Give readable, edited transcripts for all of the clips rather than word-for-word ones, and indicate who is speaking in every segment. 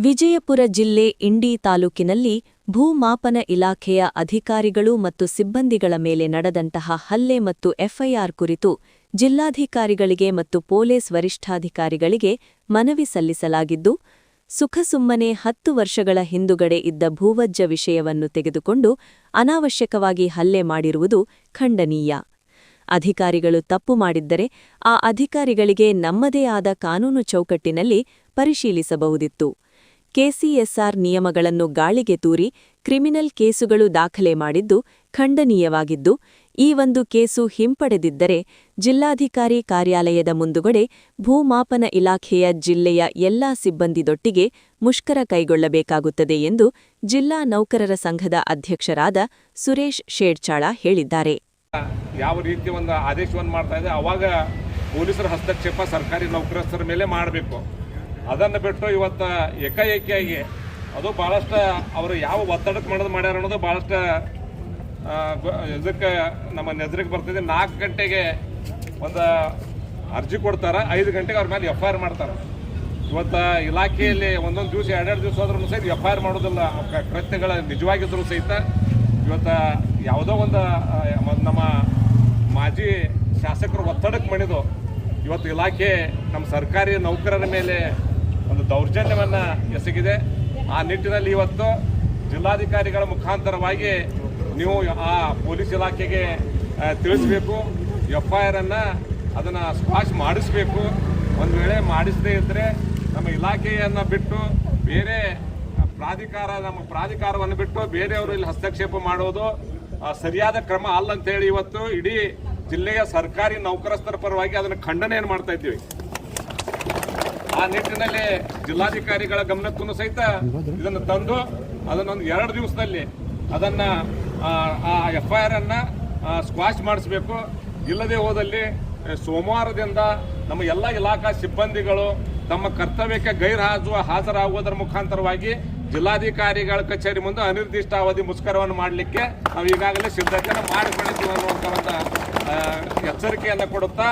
Speaker 1: ವಿಜಯಪುರ ಜಿಲ್ಲೆ ಇಂಡಿ ತಾಲೂಕಿನಲ್ಲಿ ಭೂಮಾಪನ ಇಲಾಖೆಯ ಅಧಿಕಾರಿಗಳು ಮತ್ತು ಸಿಬ್ಬಂದಿಗಳ ಮೇಲೆ ನಡೆದಂತಹ ಹಲ್ಲೆ ಮತ್ತು ಎಫ್ಐಆರ್ ಕುರಿತು ಜಿಲ್ಲಾಧಿಕಾರಿಗಳಿಗೆ ಮತ್ತು ಪೊಲೀಸ್ ವರಿಷ್ಠಾಧಿಕಾರಿಗಳಿಗೆ ಮನವಿ ಸಲ್ಲಿಸಲಾಗಿದ್ದು, ಸುಖಸುಮ್ಮನೆ 10 ವರ್ಷಗಳ ಹಿಂದುಗಡೆ ಇದ್ದ ಭೂವಜ್ಜ ವಿಷಯವನ್ನು ತೆಗೆದುಕೊಂಡು ಅನಾವಶ್ಯಕವಾಗಿ ಹಲ್ಲೆ ಮಾಡಿರುವುದು ಖಂಡನೀಯ. ಅಧಿಕಾರಿಗಳು ತಪ್ಪು ಮಾಡಿದ್ದರೆ ಆ ಅಧಿಕಾರಿಗಳಿಗೆ ನಮ್ಮದೇ ಆದ ಕಾನೂನು ಚೌಕಟ್ಟಿನಲ್ಲಿ ಪರಿಶೀಲಿಸಬಹುದಿತ್ತು. ಕೆಸಿಎಸ್ಆರ್ ನಿಯಮಗಳನ್ನು ಗಾಳಿಗೆ ತೂರಿ ಕ್ರಿಮಿನಲ್ ಕೇಸುಗಳು ದಾಖಲೆ ಮಾಡಿದ್ದು ಖಂಡನೀಯವಾಗಿದ್ದು, ಈ ಒಂದು ಕೇಸು ಹಿಂಪಡೆದಿದ್ದರೆ ಜಿಲ್ಲಾಧಿಕಾರಿ ಕಾರ್ಯಾಲಯದ ಮುಂದುಗಡೆ ಭೂಮಾಪನ ಇಲಾಖೆಯ ಜಿಲ್ಲೆಯ ಎಲ್ಲಾ ಸಿಬ್ಬಂದಿದೊಟ್ಟಿಗೆ ಮುಷ್ಕರ ಕೈಗೊಳ್ಳಬೇಕಾಗುತ್ತದೆ ಎಂದು ಜಿಲ್ಲಾ ನೌಕರರ ಸಂಘದ ಅಧ್ಯಕ್ಷರಾದ ಸುರೇಶ್ ಶೇಡ್ಚಾಳ ಹೇಳಿದ್ದಾರೆ.
Speaker 2: ಯಾವ ರೀತಿ ಒಂದು ಆದೇಶವನ್ನು ಮಾಡ್ತಾ ಇದೆ, ಅವಾಗ ಪೊಲೀಸರ ಹಸ್ತಕ್ಷೇಪ ಸರ್ಕಾರಿ ನೌಕರಸ್ಥರ ಮೇಲೆ ಮಾಡಬೇಕು. ಅದನ್ನು ಬಿಟ್ಟು ಇವತ್ತು ಏಕಾಏಕಿಯಾಗಿ ಅದು ಭಾಳಷ್ಟು ಅವರು ಯಾವ ಒತ್ತಡಕ್ಕೆ ಮಾಡ್ಯಾರ ಅನ್ನೋದು ಭಾಳಷ್ಟು ಇದಕ್ಕೆ ನಮ್ಮ ನೆದರಿಗೆ ಬರ್ತಿದೆ. 4 ಗಂಟೆಗೆ ಒಂದು ಅರ್ಜಿ ಕೊಡ್ತಾರೆ, 5 ಗಂಟೆಗೆ ಅವ್ರ ಮೇಲೆ FIR ಮಾಡ್ತಾರೆ. ಇವತ್ತು ಇಲಾಖೆಯಲ್ಲಿ ಒಂದೊಂದು ದಿವಸ 2 ದಿವಸ ಹೋದ್ರೂ ಸಹಿತ FIR ಮಾಡೋದಿಲ್ಲ. ಕೃತ್ಯಗಳ ನಿಜವಾಗಿದ್ರೂ ಸಹಿತ ಇವತ್ತು ಯಾವುದೋ ಒಂದು ನಮ್ಮ ಮಾಜಿ ಶಾಸಕರು ಒತ್ತಡಕ್ಕೆ ಮಣಿದು ಇವತ್ತು ಇಲಾಖೆ ನಮ್ಮ ಸರ್ಕಾರಿ ನೌಕರರ ಮೇಲೆ ಒಂದು ದೌರ್ಜನ್ಯವನ್ನು ಎಸಗಿದೆ. ಆ ನಿಟ್ಟಿನಲ್ಲಿ ಇವತ್ತು ಜಿಲ್ಲಾಧಿಕಾರಿಗಳ ಮುಖಾಂತರವಾಗಿ ನೀವು ಆ ಪೊಲೀಸ್ ಇಲಾಖೆಗೆ ತಿಳಿಸಬೇಕು, FIR ಅದನ್ನು ಸ್ಕ್ವಾಶ್ ಮಾಡಿಸಬೇಕು. ಒಂದು ವೇಳೆ ಮಾಡಿಸದೇ ಇದ್ದರೆ ನಮ್ಮ ಇಲಾಖೆಯನ್ನು ಬಿಟ್ಟು ಬೇರೆ ನಮ್ಮ ಪ್ರಾಧಿಕಾರವನ್ನು ಬಿಟ್ಟು ಬೇರೆಯವರು ಇಲ್ಲಿ ಹಸ್ತಕ್ಷೇಪ ಮಾಡೋದು ಸರಿಯಾದ ಕ್ರಮ ಅಲ್ಲ ಅಂತೇಳಿ ಇವತ್ತು ಇಡೀ ಜಿಲ್ಲೆಯ ಸರ್ಕಾರಿ ನೌಕರಸ್ಥರ ಪರವಾಗಿ ಅದನ್ನು ಖಂಡನೆಯನ್ನು ಮಾಡ್ತಾ ಇದ್ದೀವಿ. ಆ ನಿಟ್ಟಿನಲ್ಲಿ ಜಿಲ್ಲಾಧಿಕಾರಿಗಳ ಗಮನಕ್ಕೂ ಸಹಿತ ಇದನ್ನು ತಂದು ಅದನ್ನೊಂದು 2 ದಿವಸದಲ್ಲಿ ಅದನ್ನು ಆ FIR ಸ್ಕ್ವಾಶ್ ಮಾಡಿಸಬೇಕು. ಇಲ್ಲದೆ ಹೋದಲ್ಲಿ ಸೋಮವಾರದಿಂದ ನಮ್ಮ ಎಲ್ಲ ಇಲಾಖಾ ಸಿಬ್ಬಂದಿಗಳು ತಮ್ಮ ಕರ್ತವ್ಯಕ್ಕೆ ಹಾಜರಾಗುವುದರ ಮುಖಾಂತರವಾಗಿ ಜಿಲ್ಲಾಧಿಕಾರಿಗಳ ಕಚೇರಿ ಮುಂದೆ ಅನಿರ್ದಿಷ್ಟಾವಧಿ ಮುಷ್ಕರವನ್ನು ಮಾಡಲಿಕ್ಕೆ ನಾವು ಈಗಾಗಲೇ ಸಿದ್ಧತೆಯನ್ನು ಮಾಡಿಕೊಂಡಿದ್ದೀವಿ ಅನ್ನುವಂಥ ಒಂದು ಎಚ್ಚರಿಕೆಯನ್ನು ಕೊಡುತ್ತಾ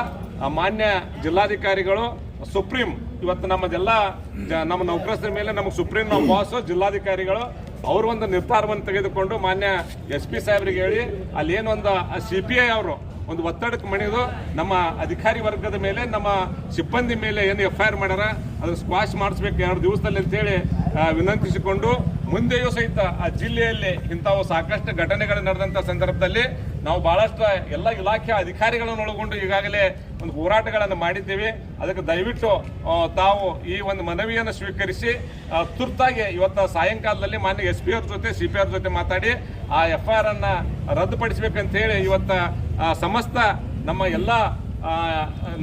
Speaker 2: ಮಾನ್ಯ ಜಿಲ್ಲಾಧಿಕಾರಿಗಳು ಸುಪ್ರೀಂ ಇವತ್ತು ನಮ್ಮ ನೌಕರಸ್ಥರ ಮೇಲೆ ನಮಗೆ ಸುಪ್ರೀಂ ನಮ್ಮ ಬಾಸು ಜಿಲ್ಲಾಧಿಕಾರಿಗಳು ಅವರು ಒಂದು ನಿರ್ಧಾರವನ್ನು ತೆಗೆದುಕೊಂಡು ಮಾನ್ಯ SP ಸಾಹೇಬರಿಗೆ ಹೇಳಿ ಅಲ್ಲೇನೊಂದು CPI ಅವರು ಒಂದು ಒತ್ತಡಕ್ಕೆ ಮಣಿದು ನಮ್ಮ ಅಧಿಕಾರಿ ವರ್ಗದ ಮೇಲೆ ನಮ್ಮ ಸಿಬ್ಬಂದಿ ಮೇಲೆ ಏನು FIR ಮಾಡ್ಯಾರ ಅದನ್ನು ಸ್ಕ್ವಾಶ್ ಮಾಡಿಸ್ಬೇಕು 2 ದಿವಸದಲ್ಲಿ ಅಂತೇಳಿ ವಿನಂತಿಸಿಕೊಂಡು, ಮುಂದೆಯೂ ಸಹಿತ ಆ ಜಿಲ್ಲೆಯಲ್ಲಿ ಇಂಥವು ಸಾಕಷ್ಟು ಘಟನೆಗಳು ನಡೆದಂಥ ಸಂದರ್ಭದಲ್ಲಿ ನಾವು ಬಹಳಷ್ಟು ಎಲ್ಲ ಇಲಾಖೆಯ ಅಧಿಕಾರಿಗಳನ್ನು ಒಳಗೊಂಡು ಈಗಾಗಲೇ ಒಂದು ಹೋರಾಟಗಳನ್ನು ಮಾಡಿದ್ದೇವೆ. ಅದಕ್ಕೆ ದಯವಿಟ್ಟು ತಾವು ಈ ಒಂದು ಮನವಿಯನ್ನು ಸ್ವೀಕರಿಸಿ ತುರ್ತಾಗಿ ಇವತ್ತು ಸಾಯಂಕಾಲದಲ್ಲಿ ಮಾನ್ಯ SP ಅವ್ರ ಜೊತೆ CP ಅವ್ರ ಜೊತೆ ಮಾತಾಡಿ ಆ FIR ರದ್ದುಪಡಿಸಬೇಕಂತ ಹೇಳಿ ಇವತ್ತು ಸಮಸ್ತ ನಮ್ಮ ಎಲ್ಲ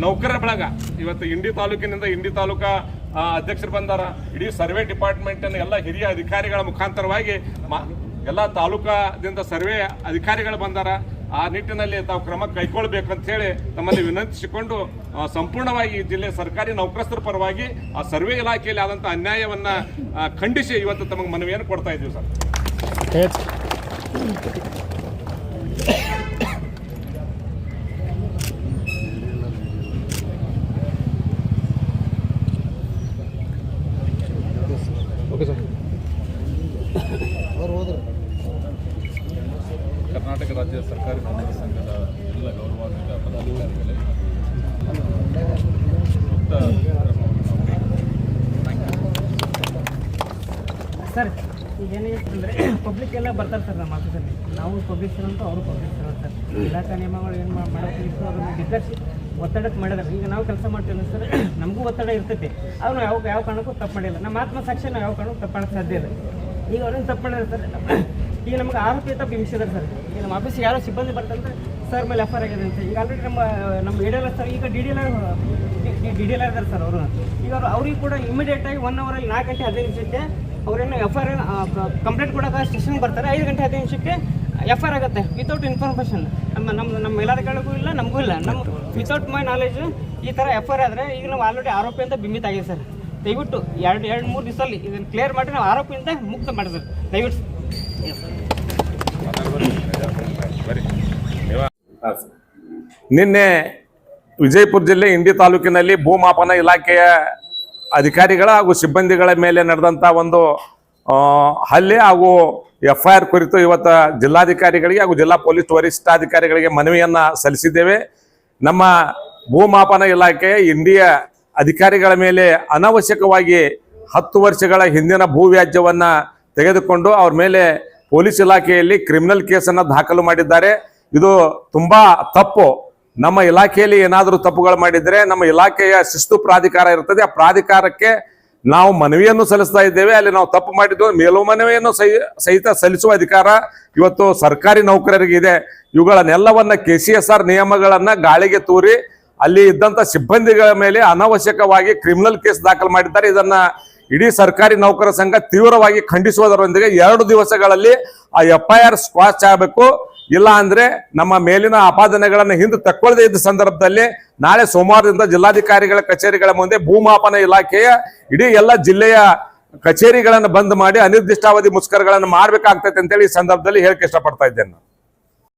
Speaker 2: ನೌಕರರ ಬಳಗ ಇವತ್ತು ಇಂಡಿ ತಾಲೂಕಿನಿಂದ ಇಂಡಿ ತಾಲೂಕಾ ಅಧ್ಯಕ್ಷರು ಬಂದಾರ, ಇಡೀ ಸರ್ವೆ ಡಿಪಾರ್ಟ್ಮೆಂಟನ್ನು ಎಲ್ಲ ಹಿರಿಯ ಅಧಿಕಾರಿಗಳ ಮುಖಾಂತರವಾಗಿ ಎಲ್ಲ ತಾಲೂಕಾದಿಂದ ಸರ್ವೆ ಅಧಿಕಾರಿಗಳು ಬಂದಾರ. ಆ ನಿಟ್ಟಿನಲ್ಲಿ ತಾವು ಕ್ರಮ ಕೈಗೊಳ್ಳಬೇಕಂತ ಹೇಳಿ ತಮ್ಮಲ್ಲಿ ವಿನಂತಿಸಿಕೊಂಡು ಸಂಪೂರ್ಣವಾಗಿ ಜಿಲ್ಲೆ ಸರ್ಕಾರಿ ನೌಕರಸ್ಥರ ಪರವಾಗಿ ಆ ಸರ್ವೆ ಇಲಾಖೆಯಲ್ಲಿ ಆದಂಥ ಅನ್ಯಾಯವನ್ನು ಖಂಡಿಸಿ ಇವತ್ತು ತಮಗೆ ಮನವಿಯನ್ನು ಕೊಡ್ತಾ ಇದ್ದೀವಿ ಸರ್. Okay sir.
Speaker 3: ಕರ್ನಾಟಕ ರಾಜ್ಯ ಸರ್ಕಾರಿ ನೌಕರರ ಸಂಘದ ಎಲ್ಲ ಗೌರವಾನ್ವಿತ ಪದಾಧಿಕಾರಿಗಳೇ,
Speaker 4: ಸರ್ ಈಗ ಏನಾಗಿತ್ತಂದರೆ ಪಬ್ಲಿಕ್ ಎಲ್ಲ ಬರ್ತಾರೆ ಸರ್ ನಮ್ಮ ಆಫೀಸಲ್ಲಿ. ನಾವು ಪಬ್ಲಿಕ್ ಅಂತ ಅವರು ಪಬ್ಲಿಕ್ ಸರ್. ಇಲಾಖಾ ನಿಯಮಗಳು ಏನು ಮಾಡೋಕ್ಕಿತ್ತು ಅದನ್ನು ಡಿಸ್ಕರ್ಸಿ ಒತ್ತಡಕ್ಕೆ ಮಾಡಿದ್ರೆ ಈಗ ನಾವು ಕೆಲಸ ಮಾಡ್ತೀವಿ ಸರ್, ನಮಗೂ ಒತ್ತಡ ಇರ್ತೈತಿ. ಅವ್ರು ಯಾವ ಕಾರಣಕ್ಕೂ ತಪ್ಪು ಮಾಡಿಲ್ಲ. ನಮ್ಮ ಆತ್ಮಸಾಕ್ಷಿ ನಾವು ಯಾವ ಕಾರಣಕ್ಕೂ ತಪ್ಪು ಮಾಡೋಕ್ಕೆ ಸಾಧ್ಯ ಇಲ್ಲ. ಈಗ ಅವ್ರೇನು ತಪ್ಪು ಮಾಡಿದ್ರೆ ಸರ್, ಈಗ ನಮಗೆ ಆರೋಪಿತ ಬಿಂಬಿಸಿದಾರೆ ಸರ್. ಈಗ ನಮ್ಮ ಆಫೀಸಿಗೆ ಯಾರೋ ಸಿಬ್ಬಂದಿ ಬರ್ತಂದ್ರೆ ಸರ್ ಮೇಲೆ FIR ಆಗಿದೆ ಅಂತ. ಈಗ ಆಲ್ರೆಡಿ ನಮ್ಮ EDL ಸರ್, ಈಗ DDL ಇದ್ದಾರೆ ಸರ್ ಅವರು. ಈಗ ಅವ್ರಿಗೆ ಕೂಡ ಇಮಿಡಿಯೇಟಾಗಿ 1 ಅವರಲ್ಲಿ 4 ಗಂಟೆ 15 ನಿಮಿಷಕ್ಕೆ ಅವರೇನು FIR ಕಂಪ್ಲೇಂಟ್ ಕೊಡೋಕೆ ಸ್ಟೇಷನ್ಗೆ ಬರ್ತಾರೆ. 5 ಗಂಟೆ 15 ನಿಮಿಷಕ್ಕೆ FIR ಆಗುತ್ತೆ ವಿತೌಟ್ ಇನ್ಫಾರ್ಮೇಷನ್. ನಮ್ಮ ಮೇಲಾಧಿಕಾರಿಗಳಿಗೂ ಇಲ್ಲ, ನಮಗೂ ಇಲ್ಲ. ನಮ್ಮ ವಿತೌಟ್ ಮೈ ನಾಲೆಜ್ ಈ ಥರ FIR ಆದರೆ ಈಗ ನಾವು ಆಲ್ರೆಡಿ ಆರೋಪಿ ಅಂತ ಬಿಂಬಿತ ಆಗಿದೆ ಸರ್. ದಯವಿಟ್ಟು 2-3 ದಿವಸದಲ್ಲಿ ಇದನ್ನು ಕ್ಲಿಯರ್ ಮಾಡಿ ನಾವು ಆರೋಪಿಯಿಂದ ಮುಕ್ತ ಮಾಡಿ ಸರ್, ದಯವಿಟ್ಟು.
Speaker 2: ನಿನ್ನೆ ವಿಜಯಪುರ ಜಿಲ್ಲೆ ಇಂಡಿ ತಾಲೂಕಿನಲ್ಲಿ ಭೂಮಾಪನ ಇಲಾಖೆಯ ಅಧಿಕಾರಿಗಳ ಹಾಗೂ ಸಿಬ್ಬಂದಿಗಳ ಮೇಲೆ ನಡೆದಂಥ ಒಂದು ಹಲ್ಲೆ ಹಾಗೂ FIR ಕುರಿತು ಇವತ್ತು ಜಿಲ್ಲಾಧಿಕಾರಿಗಳಿಗೆ ಹಾಗೂ ಜಿಲ್ಲಾ ಪೊಲೀಸ್ ವರಿಷ್ಠಾಧಿಕಾರಿಗಳಿಗೆ ಮನವಿಯನ್ನ ಸಲ್ಲಿಸಿದ್ದೇವೆ. ನಮ್ಮ ಭೂಮಾಪನ ಇಲಾಖೆ ಇಂಡಿಯಾ ಅಧಿಕಾರಿಗಳ ಮೇಲೆ ಅನಾವಶ್ಯಕವಾಗಿ 10 ವರ್ಷಗಳ ಹಿಂದಿನ ಭೂ ವ್ಯಾಜ್ಯವನ್ನ ತೆಗೆದುಕೊಂಡು ಅವ್ರ ಮೇಲೆ ಪೊಲೀಸ್ ಇಲಾಖೆಯಲ್ಲಿ ಕ್ರಿಮಿನಲ್ ಕೇಸನ್ನು ದಾಖಲು ಮಾಡಿದ್ದಾರೆ. ಇದು ತುಂಬಾ ತಪ್ಪು. ನಮ್ಮ ಇಲಾಖೆಯಲ್ಲಿ ಏನಾದರೂ ತಪ್ಪುಗಳು ಮಾಡಿದರೆ ನಮ್ಮ ಇಲಾಖೆಯ ಶಿಸ್ತು ಪ್ರಾಧಿಕಾರ ಇರ್ತದೆ, ಆ ಪ್ರಾಧಿಕಾರಕ್ಕೆ ನಾವು ಮನವಿಯನ್ನು ಸಲ್ಲಿಸ್ತಾ ಇದ್ದೇವೆ. ಅಲ್ಲಿ ನಾವು ತಪ್ಪು ಮಾಡಿದ್ದು ಮೇಲ್ಮನವಿಯನ್ನು ಸಹಿತ ಸಲ್ಲಿಸುವ ಅಧಿಕಾರ ಇವತ್ತು ಸರ್ಕಾರಿ ನೌಕರರಿಗೆ ಇದೆ. ಇವುಗಳನ್ನೆಲ್ಲವನ್ನ KCSR ನಿಯಮಗಳನ್ನ ಗಾಳಿಗೆ ತೂರಿ ಅಲ್ಲಿ ಇದ್ದಂತ ಸಿಬ್ಬಂದಿಗಳ ಮೇಲೆ ಅನಾವಶ್ಯಕವಾಗಿ ಕ್ರಿಮಿನಲ್ ಕೇಸ್ ದಾಖಲು ಮಾಡಿದ್ದಾರೆ. ಇದನ್ನ ಇಡೀ ಸರ್ಕಾರಿ ನೌಕರ ಸಂಘ ತೀವ್ರವಾಗಿ ಖಂಡಿಸುವುದರೊಂದಿಗೆ 2 ದಿವಸಗಳಲ್ಲಿ ಆ FIR ಸ್ಕ್ವಾಚ್ ಆಗಬೇಕು. ಇಲ್ಲ ಅಂದ್ರೆ ನಮ್ಮ ಮೇಲಿನ ಆಪಾದನೆಗಳನ್ನು ಹಿಂದೆ ತಕ್ಕೊಳ್ಳದೆ ಇದ್ದ ಸಂದರ್ಭದಲ್ಲಿ ನಾಳೆ ಸೋಮವಾರದಿಂದ ಜಿಲ್ಲಾಧಿಕಾರಿಗಳ ಕಚೇರಿಗಳ ಮುಂದೆ ಭೂಮಾಪನ ಇಲಾಖೆಯ ಇಡೀ ಎಲ್ಲ ಜಿಲ್ಲೆಯ ಕಚೇರಿಗಳನ್ನು ಬಂದ್ ಮಾಡಿ ಅನಿರ್ದಿಷ್ಟಾವಧಿ ಮುಷ್ಕರಗಳನ್ನು ಮಾಡಬೇಕಾಗ್ತೈತೆ ಅಂತೇಳಿ ಈ ಸಂದರ್ಭದಲ್ಲಿ ಹೇಳಕ್ಕೆ ಇಷ್ಟಪಡ್ತಾ ಇದ್ದೇನೆ.